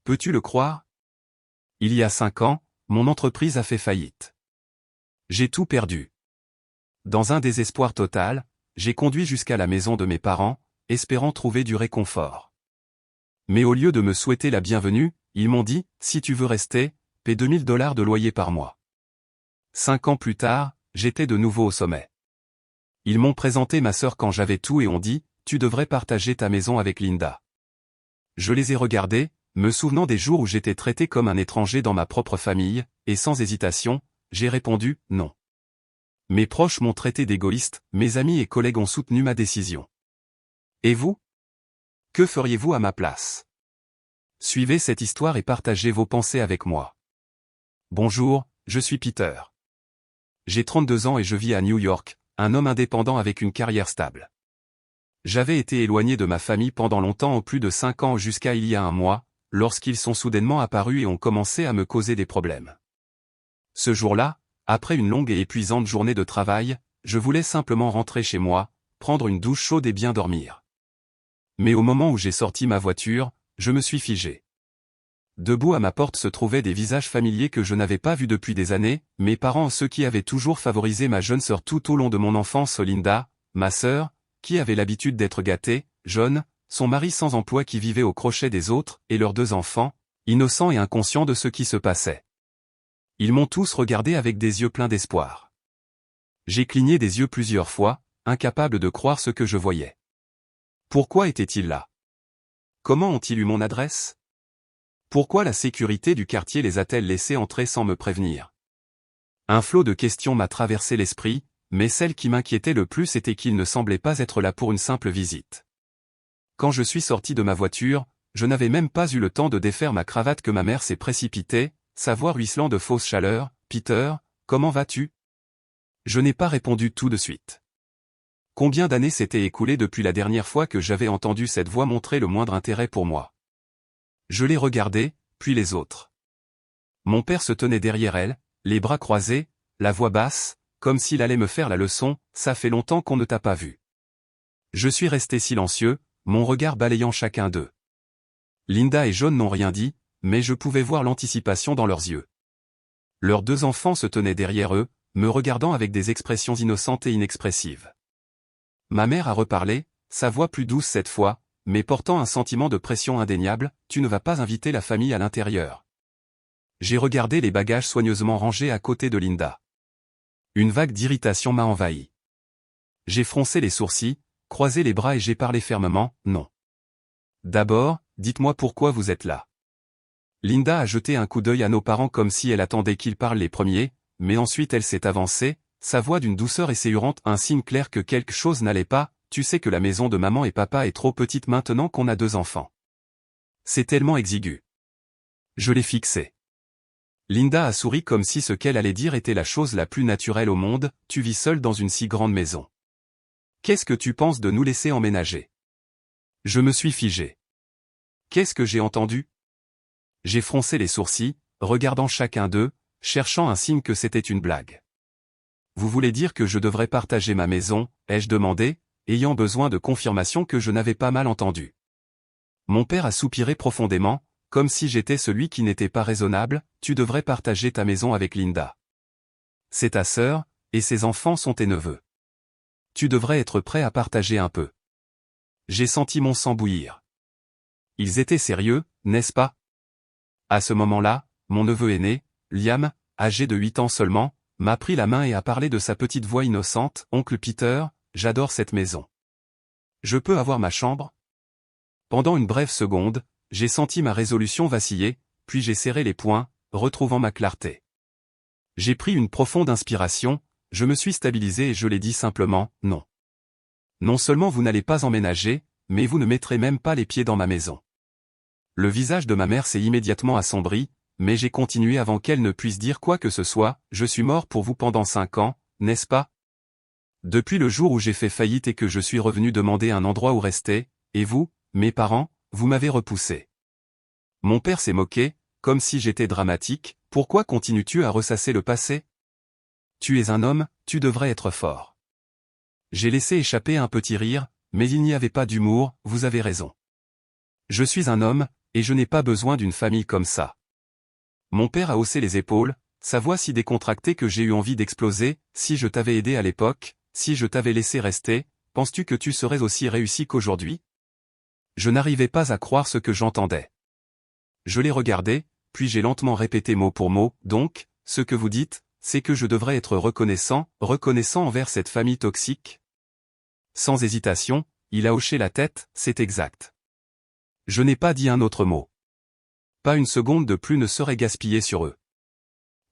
Peux-tu le croire? Il y a 5 ans, mon entreprise a fait faillite. J'ai tout perdu. Dans un désespoir total, j'ai conduit jusqu'à la maison de mes parents, espérant trouver du réconfort. Mais au lieu de me souhaiter la bienvenue, ils m'ont dit, si tu veux rester, paie $2000 de loyer par mois. 5 ans plus tard, j'étais de nouveau au sommet. Ils m'ont présenté ma sœur quand j'avais tout et ont dit, tu devrais partager ta maison avec Linda. Je les ai regardés, me souvenant des jours où j'étais traité comme un étranger dans ma propre famille, et sans hésitation, j'ai répondu, non. Mes proches m'ont traité d'égoïste, mes amis et collègues ont soutenu ma décision. Et vous? Que feriez-vous à ma place? Suivez cette histoire et partagez vos pensées avec moi. Bonjour, je suis Peter. J'ai 32 ans et je vis à New York, un homme indépendant avec une carrière stable. J'avais été éloigné de ma famille pendant longtemps au plus de 5 ans jusqu'à il y a un mois, lorsqu'ils sont soudainement apparus et ont commencé à me causer des problèmes. Ce jour-là, après une longue et épuisante journée de travail, je voulais simplement rentrer chez moi, prendre une douche chaude et bien dormir. Mais au moment où j'ai sorti ma voiture, je me suis figé. Debout à ma porte se trouvaient des visages familiers que je n'avais pas vus depuis des années, mes parents, ceux qui avaient toujours favorisé ma jeune sœur tout au long de mon enfance, Linda, ma sœur, qui avait l'habitude d'être gâtée, John, son mari sans emploi qui vivait au crochet des autres, et leurs 2 enfants, innocents et inconscients de ce qui se passait. Ils m'ont tous regardé avec des yeux pleins d'espoir. J'ai cligné des yeux plusieurs fois, incapable de croire ce que je voyais. Pourquoi étaient-ils là? Comment ont-ils eu mon adresse? Pourquoi la sécurité du quartier les a-t-elle laissés entrer sans me prévenir? Un flot de questions m'a traversé l'esprit, mais celle qui m'inquiétait le plus était qu'ils ne semblaient pas être là pour une simple visite. Quand je suis sorti de ma voiture, je n'avais même pas eu le temps de défaire ma cravate que ma mère s'est précipitée, sa voix ruisselant de fausse chaleur, « Peter, comment vas-tu » Je n'ai pas répondu tout de suite. Combien d'années s'étaient écoulées depuis la dernière fois que j'avais entendu cette voix montrer le moindre intérêt pour moi? Je l'ai regardée, puis les autres. Mon père se tenait derrière elle, les bras croisés, la voix basse, comme s'il allait me faire la leçon, « Ça fait longtemps qu'on ne t'a pas vu. » Je suis resté silencieux, mon regard balayant chacun d'eux. Linda et John n'ont rien dit, mais je pouvais voir l'anticipation dans leurs yeux. Leurs 2 enfants se tenaient derrière eux, me regardant avec des expressions innocentes et inexpressives. Ma mère a reparlé, sa voix plus douce cette fois, mais portant un sentiment de pression indéniable, « Tu ne vas pas inviter la famille à l'intérieur. » J'ai regardé les bagages soigneusement rangés à côté de Linda. Une vague d'irritation m'a envahi. J'ai froncé les sourcils, croisé les bras et j'ai parlé fermement, « Non. D'abord, dites-moi pourquoi vous êtes là. » Linda a jeté un coup d'œil à nos parents comme si elle attendait qu'ils parlent les premiers, mais ensuite elle s'est avancée, sa voix d'une douceur essayante, un signe clair que quelque chose n'allait pas, « Tu sais que la maison de maman et papa est trop petite maintenant qu'on a 2 enfants. » C'est tellement exigu. Je l'ai fixé. Linda a souri comme si ce qu'elle allait dire était la chose la plus naturelle au monde, « Tu vis seule dans une si grande maison. Qu'est-ce que tu penses de nous laisser emménager ?» Je me suis figé. Qu'est-ce que j'ai entendu? J'ai froncé les sourcils, regardant chacun d'eux, cherchant un signe que c'était une blague. Vous voulez dire que je devrais partager ma maison, ai-je demandé, ayant besoin de confirmation que je n'avais pas mal entendu. Mon père a soupiré profondément, comme si j'étais celui qui n'était pas raisonnable, « Tu devrais partager ta maison avec Linda. C'est ta sœur, et ses enfants sont tes neveux. Tu devrais être prêt à partager un peu. » J'ai senti mon sang bouillir. Ils étaient sérieux, n'est-ce pas? À ce moment-là, mon neveu aîné, Liam, âgé de 8 ans seulement, m'a pris la main et a parlé de sa petite voix innocente, « Oncle Peter, j'adore cette maison. Je peux avoir ma chambre ?» Pendant une brève seconde, j'ai senti ma résolution vaciller, puis j'ai serré les poings, retrouvant ma clarté. J'ai pris une profonde inspiration, je me suis stabilisé et je l'ai dit simplement, « Non. Non seulement vous n'allez pas emménager, mais vous ne mettrez même pas les pieds dans ma maison. » Le visage de ma mère s'est immédiatement assombri, mais j'ai continué avant qu'elle ne puisse dire quoi que ce soit, « Je suis mort pour vous pendant 5 ans, n'est-ce pas? Depuis le jour où j'ai fait faillite et que je suis revenu demander un endroit où rester, et vous, mes parents, vous m'avez repoussé. » Mon père s'est moqué, comme si j'étais dramatique, « Pourquoi continues-tu à ressasser le passé? Tu es un homme, tu devrais être fort. » J'ai laissé échapper un petit rire, mais il n'y avait pas d'humour, « Vous avez raison. Je suis un homme, et je n'ai pas besoin d'une famille comme ça. Mon père a haussé les épaules, sa voix si décontractée que j'ai eu envie d'exploser. Si je t'avais aidé à l'époque, si je t'avais laissé rester, penses-tu que tu serais aussi réussi qu'aujourd'hui? Je n'arrivais pas à croire ce que j'entendais. Je l'ai regardé, puis j'ai lentement répété mot pour mot. Donc, ce que vous dites, c'est que je devrais être reconnaissant envers cette famille toxique? Sans hésitation, il a hoché la tête. C'est exact. Je n'ai pas dit un autre mot. Pas une seconde de plus ne serait gaspillée sur eux.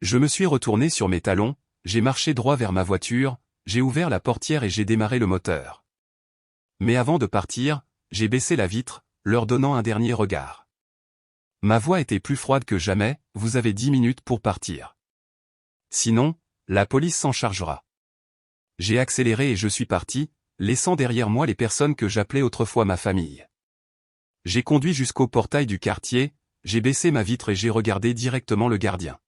Je me suis retourné sur mes talons, j'ai marché droit vers ma voiture, j'ai ouvert la portière et j'ai démarré le moteur. Mais avant de partir, j'ai baissé la vitre, leur donnant un dernier regard. Ma voix était plus froide que jamais. Vous avez 10 minutes pour partir. Sinon, la police s'en chargera. J'ai accéléré et je suis parti, laissant derrière moi les personnes que j'appelais autrefois ma famille. J'ai conduit jusqu'au portail du quartier, j'ai baissé ma vitre et j'ai regardé directement le gardien.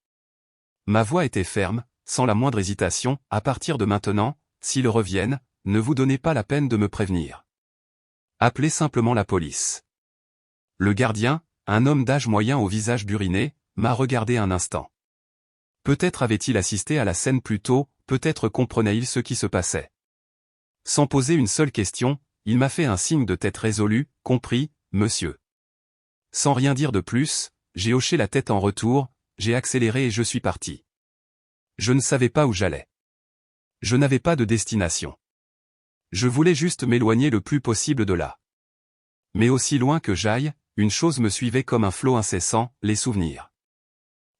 Ma voix était ferme, sans la moindre hésitation. À partir de maintenant, s'ils reviennent, ne vous donnez pas la peine de me prévenir. Appelez simplement la police. Le gardien, un homme d'âge moyen au visage buriné, m'a regardé un instant. Peut-être avait-il assisté à la scène plus tôt, peut-être comprenait-il ce qui se passait. Sans poser une seule question, il m'a fait un signe de tête résolu. Compris, monsieur. Sans rien dire de plus, j'ai hoché la tête en retour, j'ai accéléré et je suis parti. Je ne savais pas où j'allais. Je n'avais pas de destination. Je voulais juste m'éloigner le plus possible de là. Mais aussi loin que j'aille, une chose me suivait comme un flot incessant, les souvenirs.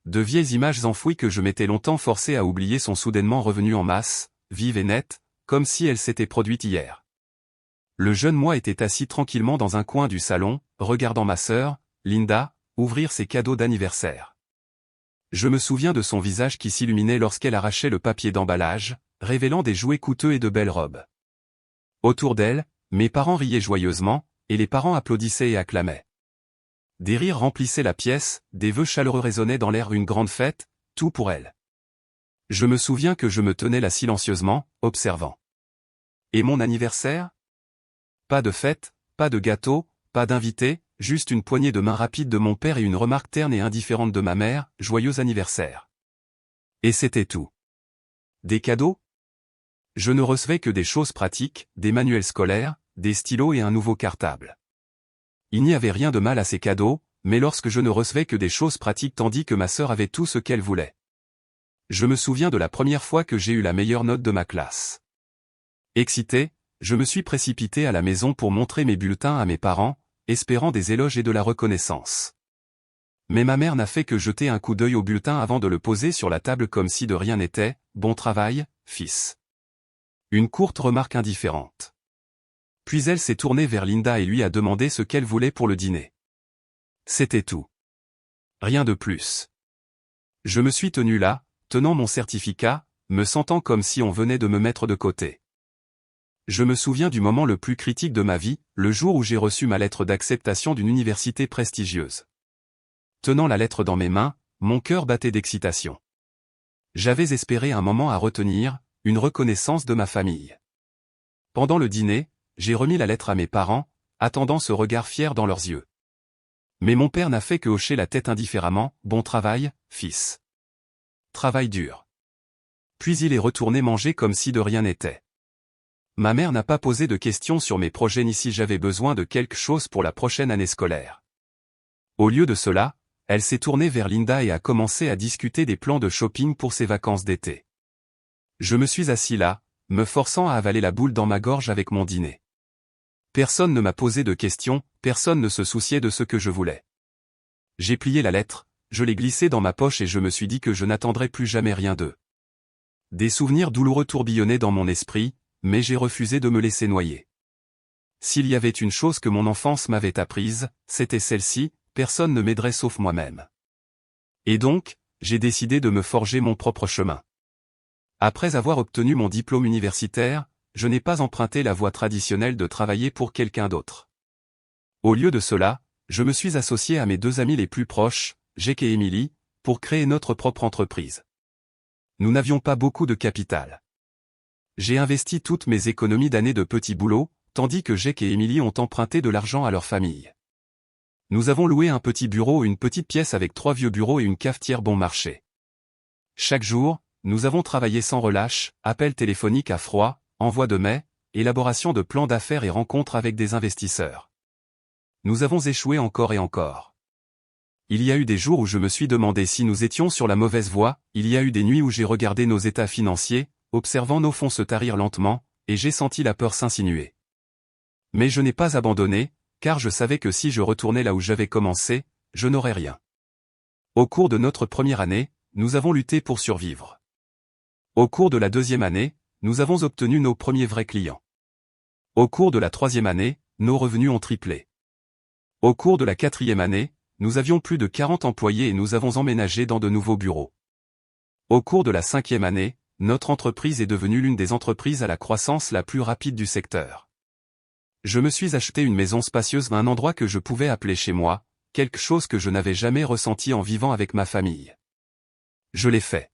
De vieilles images enfouies que je m'étais longtemps forcé à oublier sont soudainement revenues en masse, vives et nettes, comme si elles s'étaient produites hier. Le jeune moi était assis tranquillement dans un coin du salon, regardant ma sœur, Linda, ouvrir ses cadeaux d'anniversaire. Je me souviens de son visage qui s'illuminait lorsqu'elle arrachait le papier d'emballage, révélant des jouets coûteux et de belles robes. Autour d'elle, mes parents riaient joyeusement, et les parents applaudissaient et acclamaient. Des rires remplissaient la pièce, des vœux chaleureux résonnaient dans l'air. Une grande fête, tout pour elle. Je me souviens que je me tenais là silencieusement, observant. Et mon anniversaire? Pas de fête, pas de gâteau, pas d'invités, juste une poignée de main rapide de mon père et une remarque terne et indifférente de ma mère, joyeux anniversaire. Et c'était tout. Des cadeaux? Je ne recevais que des choses pratiques, des manuels scolaires, des stylos et un nouveau cartable. Il n'y avait rien de mal à ces cadeaux, mais lorsque je ne recevais que des choses pratiques tandis que ma sœur avait tout ce qu'elle voulait. Je me souviens de la première fois que j'ai eu la meilleure note de ma classe. Excité, je me suis précipité à la maison pour montrer mes bulletins à mes parents, espérant des éloges et de la reconnaissance. Mais ma mère n'a fait que jeter un coup d'œil au bulletin avant de le poser sur la table comme si de rien n'était. Bon travail, fils. Une courte remarque indifférente. Puis elle s'est tournée vers Linda et lui a demandé ce qu'elle voulait pour le dîner. C'était tout. Rien de plus. Je me suis tenu là, tenant mon certificat, me sentant comme si on venait de me mettre de côté. Je me souviens du moment le plus critique de ma vie, le jour où j'ai reçu ma lettre d'acceptation d'une université prestigieuse. Tenant la lettre dans mes mains, mon cœur battait d'excitation. J'avais espéré un moment à retenir, une reconnaissance de ma famille. Pendant le dîner, j'ai remis la lettre à mes parents, attendant ce regard fier dans leurs yeux. Mais mon père n'a fait que hocher la tête indifféremment. Bon travail, fils. Travail dur. Puis il est retourné manger comme si de rien n'était. Ma mère n'a pas posé de questions sur mes projets ni si j'avais besoin de quelque chose pour la prochaine année scolaire. Au lieu de cela, elle s'est tournée vers Linda et a commencé à discuter des plans de shopping pour ses vacances d'été. Je me suis assis là, me forçant à avaler la boule dans ma gorge avec mon dîner. Personne ne m'a posé de questions, personne ne se souciait de ce que je voulais. J'ai plié la lettre, je l'ai glissée dans ma poche et je me suis dit que je n'attendrais plus jamais rien d'eux. Des souvenirs douloureux tourbillonnaient dans mon esprit, mais j'ai refusé de me laisser noyer. S'il y avait une chose que mon enfance m'avait apprise, c'était celle-ci, personne ne m'aiderait sauf moi-même. Et donc, j'ai décidé de me forger mon propre chemin. Après avoir obtenu mon diplôme universitaire, je n'ai pas emprunté la voie traditionnelle de travailler pour quelqu'un d'autre. Au lieu de cela, je me suis associé à mes deux amis les plus proches, Jake et Emily, pour créer notre propre entreprise. Nous n'avions pas beaucoup de capital. J'ai investi toutes mes économies d'années de petits boulots, tandis que Jake et Emily ont emprunté de l'argent à leur famille. Nous avons loué un petit bureau et une petite pièce avec 3 vieux bureaux et une cafetière bon marché. Chaque jour, nous avons travaillé sans relâche, appels téléphoniques à froid, envoi de mails, élaboration de plans d'affaires et rencontres avec des investisseurs. Nous avons échoué encore et encore. Il y a eu des jours où je me suis demandé si nous étions sur la mauvaise voie, il y a eu des nuits où j'ai regardé nos états financiers, observant nos fonds se tarir lentement, et j'ai senti la peur s'insinuer. Mais je n'ai pas abandonné, car je savais que si je retournais là où j'avais commencé, je n'aurais rien. Au cours de notre première année, nous avons lutté pour survivre. Au cours de la deuxième année, nous avons obtenu nos premiers vrais clients. Au cours de la troisième année, nos revenus ont triplé. Au cours de la quatrième année, nous avions plus de 40 employés et nous avons emménagé dans de nouveaux bureaux. Au cours de la cinquième année, notre entreprise est devenue l'une des entreprises à la croissance la plus rapide du secteur. Je me suis acheté une maison spacieuse à un endroit que je pouvais appeler chez moi, quelque chose que je n'avais jamais ressenti en vivant avec ma famille. Je l'ai fait.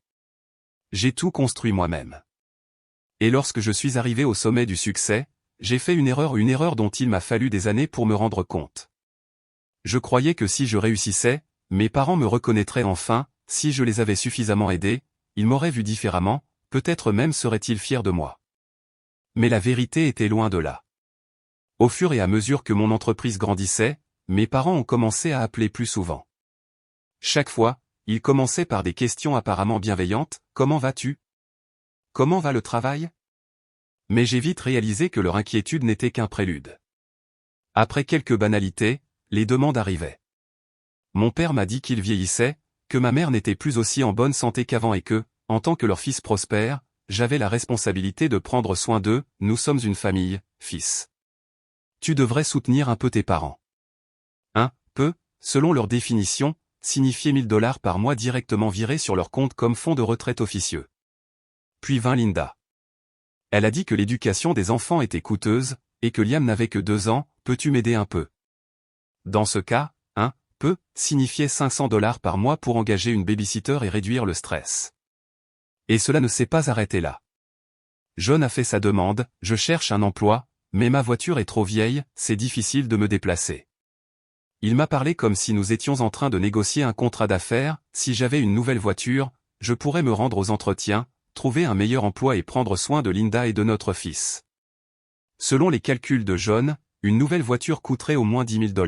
J'ai tout construit moi-même. Et lorsque je suis arrivé au sommet du succès, j'ai fait une erreur dont il m'a fallu des années pour me rendre compte. Je croyais que si je réussissais, mes parents me reconnaîtraient enfin, si je les avais suffisamment aidés, ils m'auraient vu différemment, peut-être même seraient-ils fiers de moi. Mais la vérité était loin de là. Au fur et à mesure que mon entreprise grandissait, mes parents ont commencé à appeler plus souvent. Chaque fois, ils commençaient par des questions apparemment bienveillantes, « Comment vas-tu ? Comment va le travail ?» Mais j'ai vite réalisé que leur inquiétude n'était qu'un prélude. Après quelques banalités, les demandes arrivaient. Mon père m'a dit qu'il vieillissait, que ma mère n'était plus aussi en bonne santé qu'avant et que, en tant que leur fils prospère, j'avais la responsabilité de prendre soin d'eux, nous sommes une famille, fils. Tu devrais soutenir un peu tes parents. Un peu, selon leur définition, signifiait $1000 par mois directement virés sur leur compte comme fonds de retraite officieux. Puis vint Linda. Elle a dit que l'éducation des enfants était coûteuse, et que Liam n'avait que 2 ans, peux-tu m'aider un peu ? Dans ce cas, un peu signifiait $500 par mois pour engager une babysitter et réduire le stress. Et cela ne s'est pas arrêté là. John a fait sa demande, je cherche un emploi, mais ma voiture est trop vieille, c'est difficile de me déplacer. Il m'a parlé comme si nous étions en train de négocier un contrat d'affaires, si j'avais une nouvelle voiture, je pourrais me rendre aux entretiens, trouver un meilleur emploi et prendre soin de Linda et de notre fils. Selon les calculs de John, une nouvelle voiture coûterait au moins $10 000.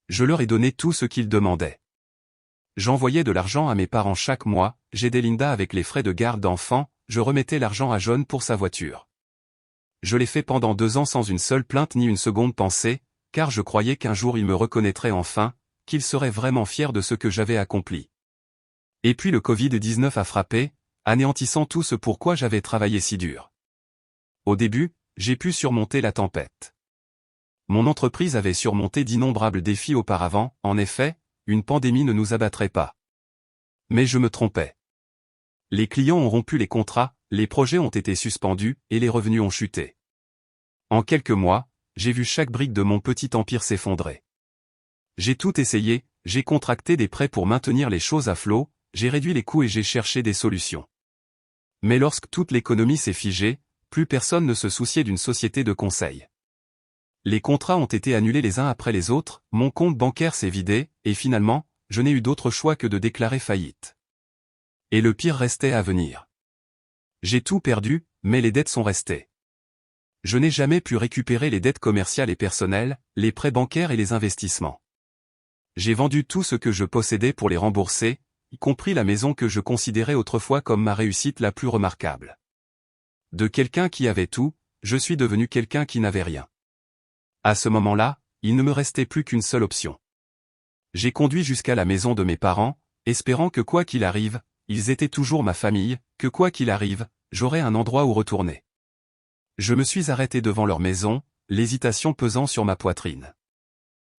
Je leur ai donné tout ce qu'ils demandaient. J'envoyais de l'argent à mes parents chaque mois, j'aidais Linda avec les frais de garde d'enfants, je remettais l'argent à John pour sa voiture. Je l'ai fait pendant 2 ans sans une seule plainte ni une seconde pensée, car je croyais qu'un jour il me reconnaîtrait enfin, qu'il serait vraiment fier de ce que j'avais accompli. Et puis le Covid-19 a frappé, anéantissant tout ce pourquoi j'avais travaillé si dur. Au début, j'ai pu surmonter la tempête. Mon entreprise avait surmonté d'innombrables défis auparavant, en effet, une pandémie ne nous abattrait pas. Mais je me trompais. Les clients ont rompu les contrats, les projets ont été suspendus, et les revenus ont chuté. En quelques mois, j'ai vu chaque brique de mon petit empire s'effondrer. J'ai tout essayé, j'ai contracté des prêts pour maintenir les choses à flot, j'ai réduit les coûts et j'ai cherché des solutions. Mais lorsque toute l'économie s'est figée, plus personne ne se souciait d'une société de conseil. Les contrats ont été annulés les uns après les autres, mon compte bancaire s'est vidé, et finalement, je n'ai eu d'autre choix que de déclarer faillite. Et le pire restait à venir. J'ai tout perdu, mais les dettes sont restées. Je n'ai jamais pu récupérer les dettes commerciales et personnelles, les prêts bancaires et les investissements. J'ai vendu tout ce que je possédais pour les rembourser, y compris la maison que je considérais autrefois comme ma réussite la plus remarquable. De quelqu'un qui avait tout, je suis devenu quelqu'un qui n'avait rien. À ce moment-là, il ne me restait plus qu'une seule option. J'ai conduit jusqu'à la maison de mes parents, espérant que quoi qu'il arrive, ils étaient toujours ma famille, que quoi qu'il arrive, j'aurais un endroit où retourner. Je me suis arrêté devant leur maison, l'hésitation pesant sur ma poitrine.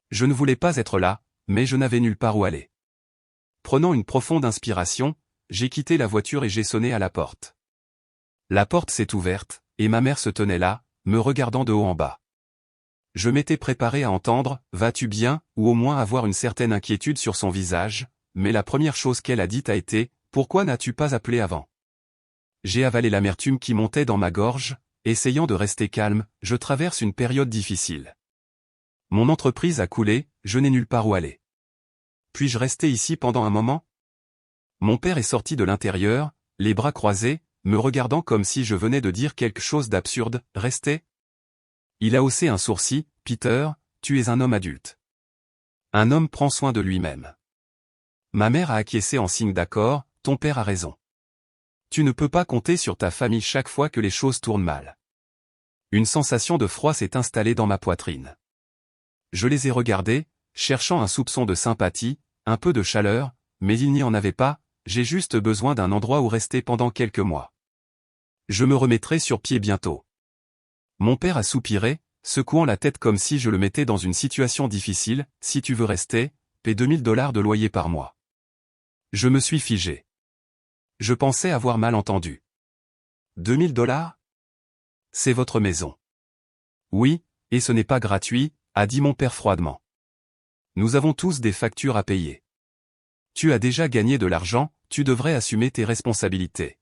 Je ne voulais pas être là, mais je n'avais nulle part où aller. Prenant une profonde inspiration, j'ai quitté la voiture et j'ai sonné à la porte. La porte s'est ouverte, et ma mère se tenait là, me regardant de haut en bas. Je m'étais préparé à entendre « Vas-tu bien ?» ou au moins avoir une certaine inquiétude sur son visage, mais la première chose qu'elle a dite a été « Pourquoi n'as-tu pas appelé avant ?» J'ai avalé l'amertume qui montait dans ma gorge, essayant de rester calme, je traverse une période difficile. Mon entreprise a coulé, je n'ai nulle part où aller. Puis-je rester ici pendant un moment? Mon père est sorti de l'intérieur, les bras croisés, me regardant comme si je venais de dire quelque chose d'absurde. Rester? Il a haussé un sourcil. Peter, tu es un homme adulte. Un homme prend soin de lui-même. Ma mère a acquiescé en signe d'accord. Ton père a raison. Tu ne peux pas compter sur ta famille chaque fois que les choses tournent mal. Une sensation de froid s'est installée dans ma poitrine. Je les ai regardés, cherchant un soupçon de sympathie, un peu de chaleur, mais il n'y en avait pas. J'ai juste besoin d'un endroit où rester pendant quelques mois. Je me remettrai sur pied bientôt. Mon père a soupiré, secouant la tête comme si je le mettais dans une situation difficile. Si tu veux rester, paie $2000 de loyer par mois. Je me suis figé. Je pensais avoir mal entendu. $2000? C'est votre maison. Oui, et ce n'est pas gratuit, a dit mon père froidement. Nous avons tous des factures à payer. Tu as déjà gagné de l'argent, tu devrais assumer tes responsabilités.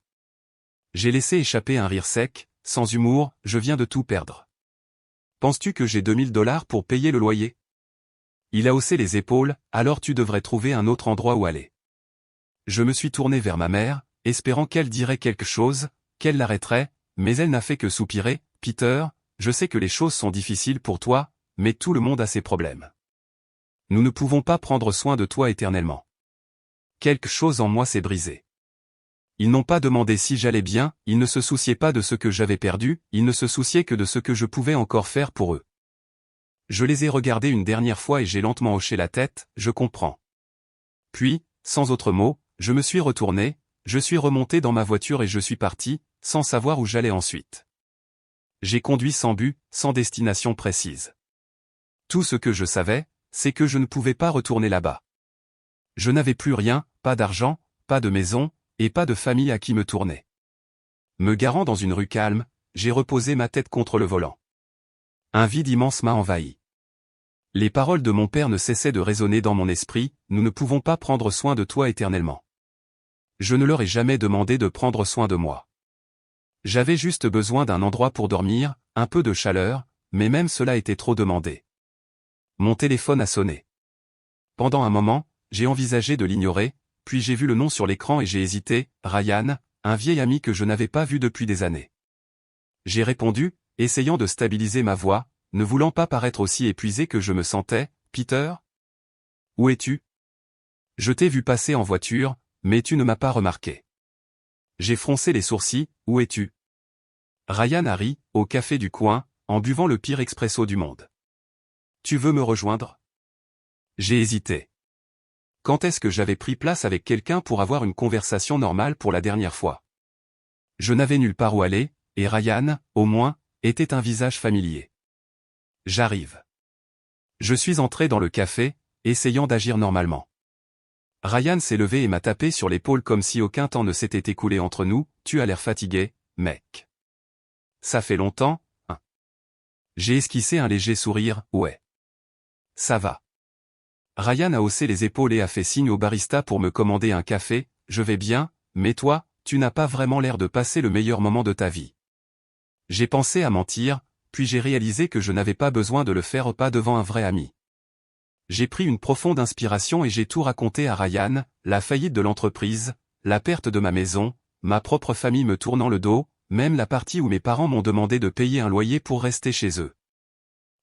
J'ai laissé échapper un rire sec, sans humour. Je viens de tout perdre. Penses-tu que j'ai $2000 pour payer le loyer? Il a haussé les épaules. Alors tu devrais trouver un autre endroit où aller. Je me suis tourné vers ma mère, espérant qu'elle dirait quelque chose, qu'elle l'arrêterait, mais elle n'a fait que soupirer. Peter, je sais que les choses sont difficiles pour toi, mais tout le monde a ses problèmes. Nous ne pouvons pas prendre soin de toi éternellement. Quelque chose en moi s'est brisé. Ils n'ont pas demandé si j'allais bien, ils ne se souciaient pas de ce que j'avais perdu, ils ne se souciaient que de ce que je pouvais encore faire pour eux. Je les ai regardés une dernière fois et j'ai lentement hoché la tête. Je comprends. Puis, sans autre mot, je me suis retourné, je suis remonté dans ma voiture et je suis parti, sans savoir où j'allais ensuite. J'ai conduit sans but, sans destination précise. Tout ce que je savais, c'est que je ne pouvais pas retourner là-bas. Je n'avais plus rien, pas d'argent, pas de maison, et pas de famille à qui me tourner. Me garant dans une rue calme, j'ai reposé ma tête contre le volant. Un vide immense m'a envahi. Les paroles de mon père ne cessaient de résonner dans mon esprit. Nous ne pouvons pas prendre soin de toi éternellement. Je ne leur ai jamais demandé de prendre soin de moi. J'avais juste besoin d'un endroit pour dormir, un peu de chaleur, mais même cela était trop demandé. Mon téléphone a sonné. Pendant un moment, j'ai envisagé de l'ignorer, puis j'ai vu le nom sur l'écran et j'ai hésité. Ryan, un vieil ami que je n'avais pas vu depuis des années. J'ai répondu, essayant de stabiliser ma voix, ne voulant pas paraître aussi épuisé que je me sentais. Peter? Où es-tu? Je t'ai vu passer en voiture, mais tu ne m'as pas remarqué. J'ai froncé les sourcils. Où es-tu? Ryan a ri, au café du coin, en buvant le pire expresso du monde. Tu veux me rejoindre? J'ai hésité. Quand est-ce que j'avais pris place avec quelqu'un pour avoir une conversation normale pour la dernière fois? Je n'avais nulle part où aller, et Ryan, au moins, était un visage familier. J'arrive. Je suis entré dans le café, essayant d'agir normalement. Ryan s'est levé et m'a tapé sur l'épaule comme si aucun temps ne s'était écoulé entre nous. Tu as l'air fatigué, mec. Ça fait longtemps, hein? J'ai esquissé un léger sourire. Ouais. Ça va. Ryan a haussé les épaules et a fait signe au barista pour me commander un café. Je vais bien, mais toi, tu n'as pas vraiment l'air de passer le meilleur moment de ta vie. J'ai pensé à mentir, puis j'ai réalisé que je n'avais pas besoin de le faire pas devant un vrai ami. J'ai pris une profonde inspiration et j'ai tout raconté à Ryan, la faillite de l'entreprise, la perte de ma maison, ma propre famille me tournant le dos, même la partie où mes parents m'ont demandé de payer un loyer pour rester chez eux.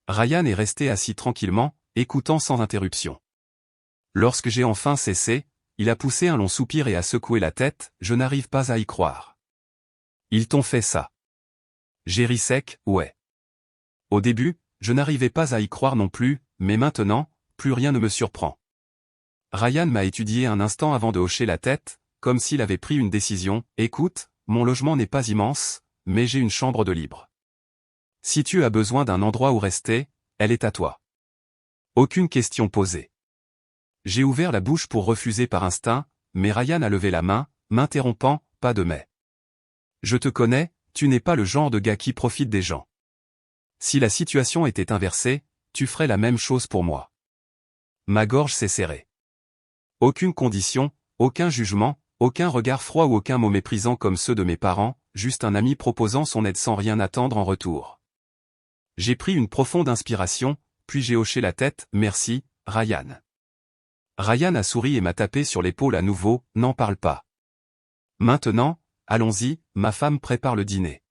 Ryan est resté assis tranquillement, écoutant sans interruption. Lorsque j'ai enfin cessé, il a poussé un long soupir et a secoué la tête. Je n'arrive pas à y croire. Ils t'ont fait ça. J'ai ri sec. Ouais. Au début, je n'arrivais pas à y croire non plus, mais maintenant, plus rien ne me surprend. Ryan m'a étudié un instant avant de hocher la tête, comme s'il avait pris une décision. Écoute, mon logement n'est pas immense, mais j'ai une chambre de libre. Si tu as besoin d'un endroit où rester, elle est à toi. Aucune question posée. J'ai ouvert la bouche pour refuser par instinct, mais Ryan a levé la main, m'interrompant. Pas de mais. Je te connais, tu n'es pas le genre de gars qui profite des gens. Si la situation était inversée, tu ferais la même chose pour moi. Ma gorge s'est serrée. Aucune condition, aucun jugement, aucun regard froid ou aucun mot méprisant comme ceux de mes parents, juste un ami proposant son aide sans rien attendre en retour. J'ai pris une profonde inspiration, puis j'ai hoché la tête. Merci, Ryan. Ryan a souri et m'a tapé sur l'épaule à nouveau, n'en parle pas. Maintenant, allons-y, ma femme prépare le dîner.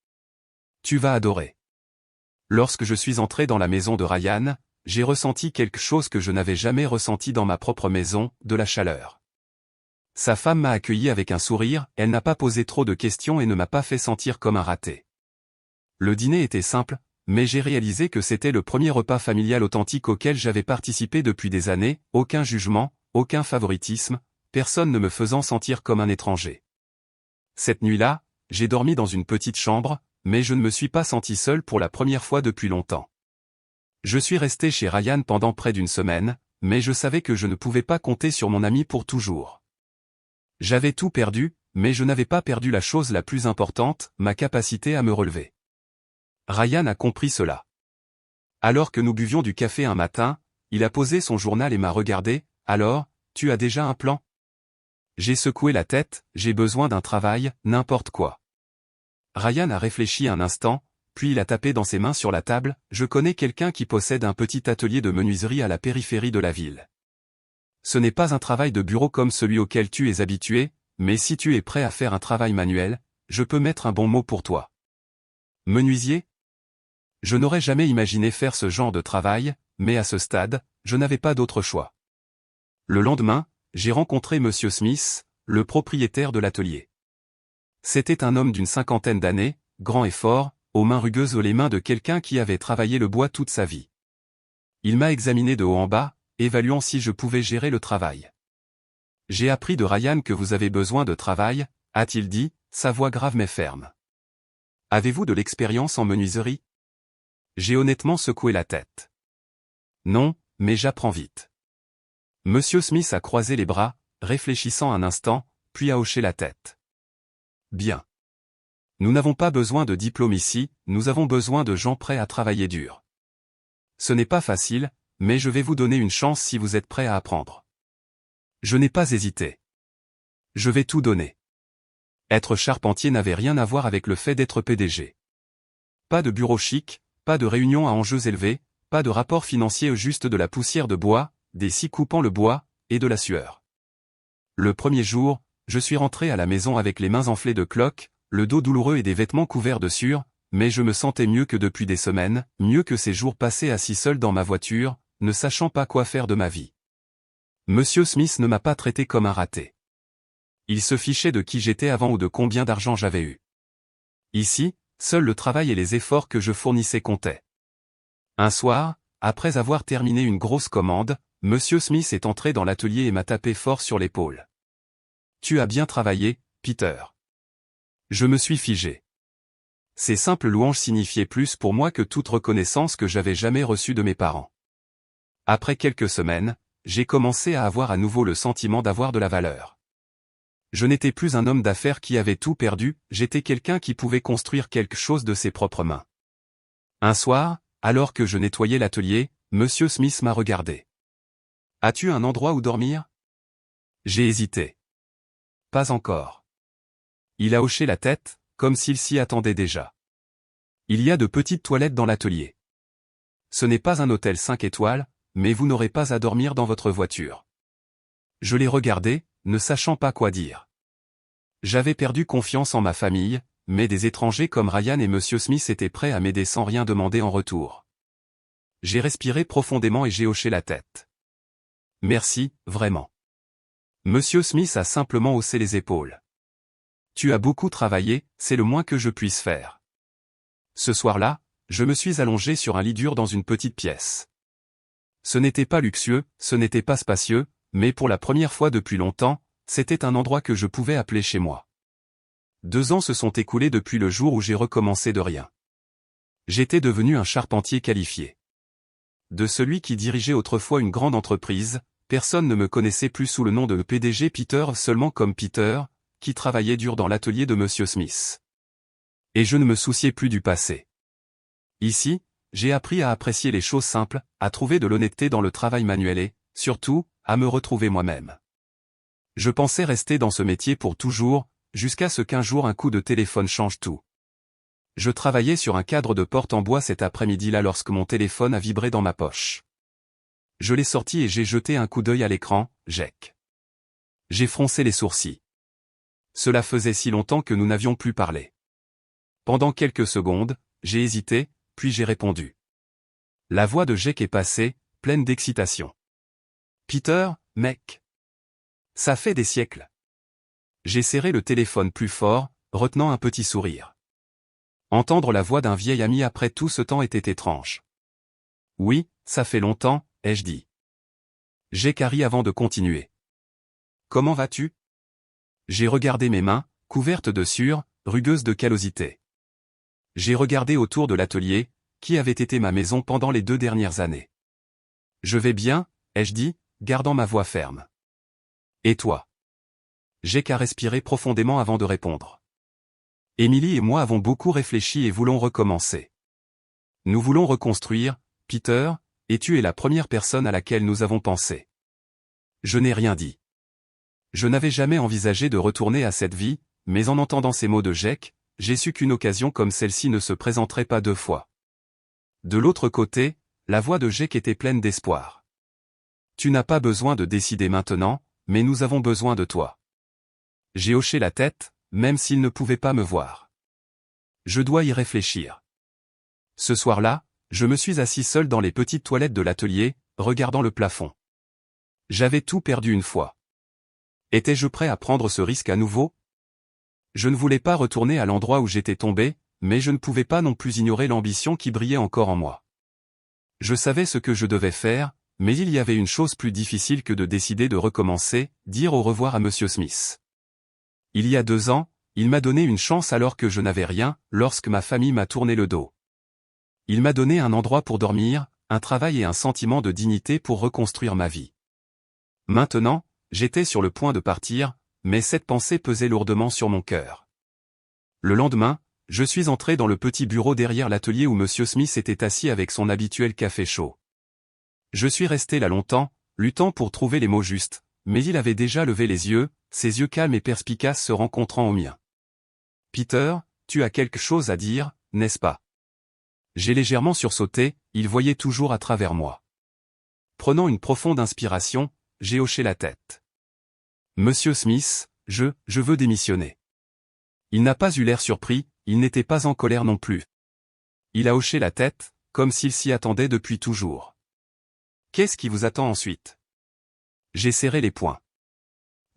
Tu vas adorer. Lorsque je suis entré dans la maison de Ryan, j'ai ressenti quelque chose que je n'avais jamais ressenti dans ma propre maison, de la chaleur. Sa femme m'a accueilli avec un sourire, elle n'a pas posé trop de questions et ne m'a pas fait sentir comme un raté. Le dîner était simple, mais j'ai réalisé que c'était le premier repas familial authentique auquel j'avais participé depuis des années, aucun jugement, aucun favoritisme, personne ne me faisant sentir comme un étranger. Cette nuit-là, j'ai dormi dans une petite chambre, mais je ne me suis pas senti seul pour la première fois depuis longtemps. Je suis resté chez Ryan pendant près d'une semaine, mais je savais que je ne pouvais pas compter sur mon ami pour toujours. J'avais tout perdu, mais je n'avais pas perdu la chose la plus importante, ma capacité à me relever. Ryan a compris cela. Alors que nous buvions du café un matin, il a posé son journal et m'a regardé. « Alors, tu as déjà un plan ?» J'ai secoué la tête, j'ai besoin d'un travail, n'importe quoi. Ryan a réfléchi un instant, puis il a tapé dans ses mains sur la table. « Je connais quelqu'un qui possède un petit atelier de menuiserie à la périphérie de la ville. Ce n'est pas un travail de bureau comme celui auquel tu es habitué, mais si tu es prêt à faire un travail manuel, je peux mettre un bon mot pour toi. » Menuisier ? Je n'aurais jamais imaginé faire ce genre de travail, mais à ce stade, je n'avais pas d'autre choix. Le lendemain, j'ai rencontré Monsieur Smith, le propriétaire de l'atelier. C'était un homme d'une cinquantaine d'années, grand et fort, aux mains rugueuses, les mains de quelqu'un qui avait travaillé le bois toute sa vie. Il m'a examiné de haut en bas, évaluant si je pouvais gérer le travail. « J'ai appris de Ryan que vous avez besoin de travail », a-t-il dit, sa voix grave mais ferme. « Avez-vous de l'expérience en menuiserie ?» J'ai honnêtement secoué la tête. « Non, mais j'apprends vite. » Monsieur Smith a croisé les bras, réfléchissant un instant, puis a hoché la tête. « Bien. Nous n'avons pas besoin de diplôme ici, nous avons besoin de gens prêts à travailler dur. Ce n'est pas facile, mais je vais vous donner une chance si vous êtes prêt à apprendre. » Je n'ai pas hésité. Je vais tout donner. Être charpentier n'avait rien à voir avec le fait d'être PDG. Pas de bureau chic, pas de réunion à enjeux élevés, pas de rapport financier, juste de la poussière de bois, des scies coupant le bois, et de la sueur. Le premier jour, je suis rentré à la maison avec les mains enflées de cloques, le dos douloureux et des vêtements couverts de sueur, mais je me sentais mieux que depuis des semaines, mieux que ces jours passés assis seul dans ma voiture, ne sachant pas quoi faire de ma vie. Monsieur Smith ne m'a pas traité comme un raté. Il se fichait de qui j'étais avant ou de combien d'argent j'avais eu. Ici, seul le travail et les efforts que je fournissais comptaient. Un soir, après avoir terminé une grosse commande, Monsieur Smith est entré dans l'atelier et m'a tapé fort sur l'épaule. « Tu as bien travaillé, Peter. » Je me suis figé. Ces simples louanges signifiaient plus pour moi que toute reconnaissance que j'avais jamais reçue de mes parents. Après quelques semaines, j'ai commencé à avoir à nouveau le sentiment d'avoir de la valeur. Je n'étais plus un homme d'affaires qui avait tout perdu, j'étais quelqu'un qui pouvait construire quelque chose de ses propres mains. Un soir, alors que je nettoyais l'atelier, Monsieur Smith m'a regardé. « As-tu un endroit où dormir ?» J'ai hésité. « Pas encore. » Il a hoché la tête, comme s'il s'y attendait déjà. « Il y a de petites toilettes dans l'atelier. Ce n'est pas un hôtel 5 étoiles, mais vous n'aurez pas à dormir dans votre voiture. » Je l'ai regardé, ne sachant pas quoi dire. J'avais perdu confiance en ma famille, mais des étrangers comme Ryan et Monsieur Smith étaient prêts à m'aider sans rien demander en retour. J'ai respiré profondément et j'ai hoché la tête. « Merci, vraiment. » Monsieur Smith a simplement haussé les épaules. « Tu as beaucoup travaillé, c'est le moins que je puisse faire. » Ce soir-là, je me suis allongé sur un lit dur dans une petite pièce. Ce n'était pas luxueux, ce n'était pas spacieux, mais pour la première fois depuis longtemps, c'était un endroit que je pouvais appeler chez moi. 2 ans se sont écoulés depuis le jour où j'ai recommencé de rien. J'étais devenu un charpentier qualifié. De celui qui dirigeait autrefois une grande entreprise, personne ne me connaissait plus sous le nom de PDG Peter, seulement comme Peter, qui travaillait dur dans l'atelier de Monsieur Smith. Et je ne me souciais plus du passé. Ici, j'ai appris à apprécier les choses simples, à trouver de l'honnêteté dans le travail manuel et, surtout, à me retrouver moi-même. Je pensais rester dans ce métier pour toujours, jusqu'à ce qu'un jour un coup de téléphone change tout. Je travaillais sur un cadre de porte en bois cet après-midi-là lorsque mon téléphone a vibré dans ma poche. Je l'ai sorti et j'ai jeté un coup d'œil à l'écran, Jake. J'ai froncé les sourcils. Cela faisait si longtemps que nous n'avions plus parlé. Pendant quelques secondes, j'ai hésité, puis j'ai répondu. La voix de Jake est passée, pleine d'excitation. Peter, mec. Ça fait des siècles. J'ai serré le téléphone plus fort, retenant un petit sourire. Entendre la voix d'un vieil ami après tout ce temps était étrange. Oui, ça fait longtemps, ai-je dit. Jake a ri avant de continuer. Comment vas-tu? J'ai regardé mes mains, couvertes de sueur, rugueuses de callosité. J'ai regardé autour de l'atelier, qui avait été ma maison pendant les 2 dernières années. Je vais bien, ai-je dit, gardant ma voix ferme. Et toi? Jake a respiré profondément avant de répondre. Emily et moi avons beaucoup réfléchi et voulons recommencer. Nous voulons reconstruire, Peter, et tu es la première personne à laquelle nous avons pensé. Je n'ai rien dit. Je n'avais jamais envisagé de retourner à cette vie, mais en entendant ces mots de Jake, j'ai su qu'une occasion comme celle-ci ne se présenterait pas 2 fois. De l'autre côté, la voix de Jake était pleine d'espoir. Tu n'as pas besoin de décider maintenant, mais nous avons besoin de toi. J'ai hoché la tête, même s'il ne pouvait pas me voir. Je dois y réfléchir. Ce soir-là, je me suis assis seul dans les petites toilettes de l'atelier, regardant le plafond. J'avais tout perdu une fois. Étais-je prêt à prendre ce risque à nouveau? Je ne voulais pas retourner à l'endroit où j'étais tombé, mais je ne pouvais pas non plus ignorer l'ambition qui brillait encore en moi. Je savais ce que je devais faire, mais il y avait une chose plus difficile que de décider de recommencer, dire au revoir à Monsieur Smith. Il y a 2 ans, il m'a donné une chance alors que je n'avais rien, lorsque ma famille m'a tourné le dos. Il m'a donné un endroit pour dormir, un travail et un sentiment de dignité pour reconstruire ma vie. Maintenant, j'étais sur le point de partir, mais cette pensée pesait lourdement sur mon cœur. Le lendemain, je suis entré dans le petit bureau derrière l'atelier où Monsieur Smith était assis avec son habituel café chaud. Je suis resté là longtemps, luttant pour trouver les mots justes, mais il avait déjà levé les yeux, ses yeux calmes et perspicaces se rencontrant aux miens. « Peter, tu as quelque chose à dire, n'est-ce pas ?» J'ai légèrement sursauté, il voyait toujours à travers moi. Prenant une profonde inspiration, j'ai hoché la tête. « Monsieur Smith, je veux démissionner. » Il n'a pas eu l'air surpris, il n'était pas en colère non plus. Il a hoché la tête, comme s'il s'y attendait depuis toujours. « Qu'est-ce qui vous attend ensuite ?» J'ai serré les poings.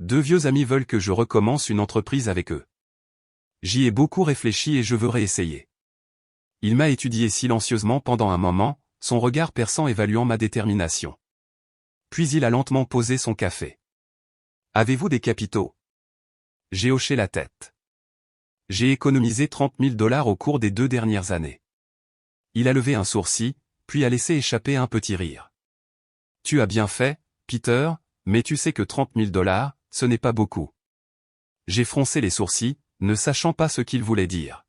2 vieux amis veulent que je recommence une entreprise avec eux. J'y ai beaucoup réfléchi et je veux réessayer. Il m'a étudié silencieusement pendant un moment, son regard perçant évaluant ma détermination. Puis il a lentement posé son café. « Avez-vous des capitaux ?» J'ai hoché la tête. J'ai économisé $30 000 au cours des 2 dernières années. Il a levé un sourcil, puis a laissé échapper un petit rire. « Tu as bien fait, Peter, mais tu sais que $30 000, ce n'est pas beaucoup. » J'ai froncé les sourcils, ne sachant pas ce qu'il voulait dire.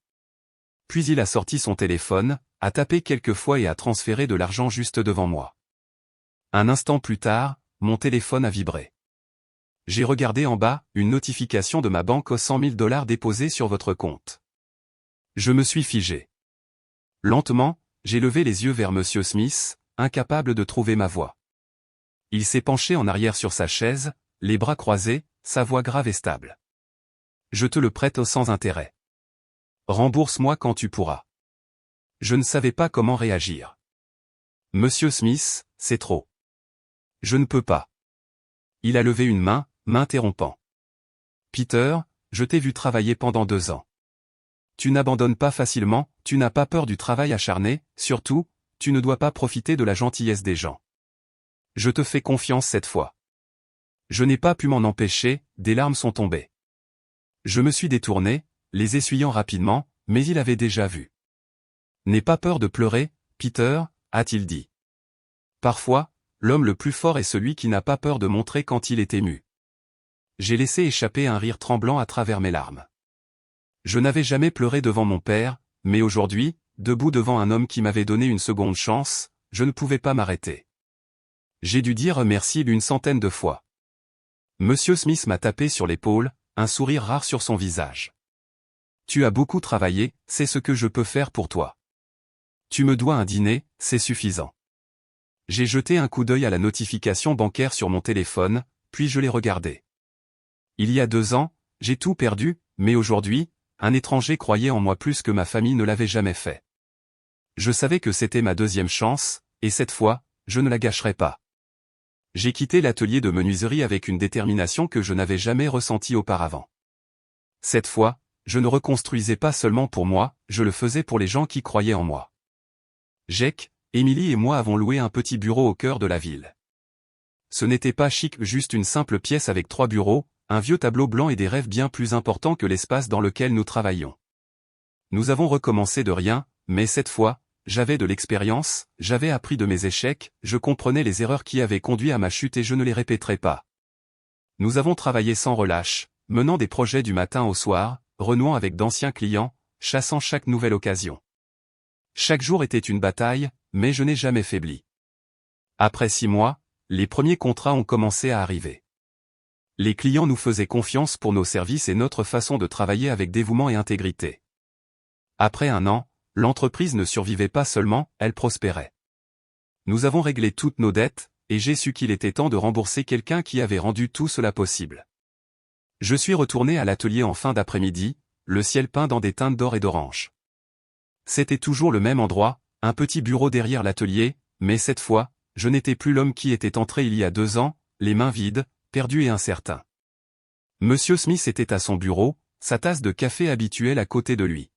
Puis il a sorti son téléphone, a tapé quelques fois et a transféré de l'argent juste devant moi. Un instant plus tard, mon téléphone a vibré. J'ai regardé en bas, une notification de ma banque aux $100 000 déposés sur votre compte. Je me suis figé. Lentement, j'ai levé les yeux vers Monsieur Smith, incapable de trouver ma voix. Il s'est penché en arrière sur sa chaise, les bras croisés, sa voix grave et stable. « Je te le prête sans intérêt. Rembourse-moi quand tu pourras. » Je ne savais pas comment réagir. « Monsieur Smith, c'est trop. Je ne peux pas. » Il a levé une main, m'interrompant. « Peter, je t'ai vu travailler pendant 2 ans. Tu n'abandonnes pas facilement, tu n'as pas peur du travail acharné, surtout, tu ne dois pas profiter de la gentillesse des gens. Je te fais confiance cette fois. » Je n'ai pas pu m'en empêcher, des larmes sont tombées. Je me suis détourné, les essuyant rapidement, mais il avait déjà vu. « N'aie pas peur de pleurer, Peter, » a-t-il dit. Parfois, l'homme le plus fort est celui qui n'a pas peur de montrer quand il est ému. J'ai laissé échapper un rire tremblant à travers mes larmes. Je n'avais jamais pleuré devant mon père, mais aujourd'hui, debout devant un homme qui m'avait donné une seconde chance, je ne pouvais pas m'arrêter. J'ai dû dire merci une centaine de fois. Monsieur Smith m'a tapé sur l'épaule, un sourire rare sur son visage. « Tu as beaucoup travaillé, c'est ce que je peux faire pour toi. Tu me dois un dîner, c'est suffisant. » J'ai jeté un coup d'œil à la notification bancaire sur mon téléphone, puis je l'ai regardée. Il y a 2 ans, j'ai tout perdu, mais aujourd'hui, un étranger croyait en moi plus que ma famille ne l'avait jamais fait. Je savais que c'était ma deuxième chance, et cette fois, je ne la gâcherai pas. J'ai quitté l'atelier de menuiserie avec une détermination que je n'avais jamais ressentie auparavant. Cette fois, je ne reconstruisais pas seulement pour moi, je le faisais pour les gens qui croyaient en moi. Jake, Émilie et moi avons loué un petit bureau au cœur de la ville. Ce n'était pas chic, juste une simple pièce avec 3 bureaux, un vieux tableau blanc et des rêves bien plus importants que l'espace dans lequel nous travaillions. Nous avons recommencé de rien, mais cette fois, j'avais de l'expérience, j'avais appris de mes échecs, je comprenais les erreurs qui avaient conduit à ma chute et je ne les répéterai pas. Nous avons travaillé sans relâche, menant des projets du matin au soir, renouant avec d'anciens clients, chassant chaque nouvelle occasion. Chaque jour était une bataille, mais je n'ai jamais faibli. Après 6 mois, les premiers contrats ont commencé à arriver. Les clients nous faisaient confiance pour nos services et notre façon de travailler avec dévouement et intégrité. Après 1 an, l'entreprise ne survivait pas seulement, elle prospérait. Nous avons réglé toutes nos dettes, et j'ai su qu'il était temps de rembourser quelqu'un qui avait rendu tout cela possible. Je suis retourné à l'atelier en fin d'après-midi, le ciel peint dans des teintes d'or et d'orange. C'était toujours le même endroit, un petit bureau derrière l'atelier, mais cette fois, je n'étais plus l'homme qui était entré il y a 2 ans, les mains vides, perdu et incertain. Monsieur Smith était à son bureau, sa tasse de café habituelle à côté de lui.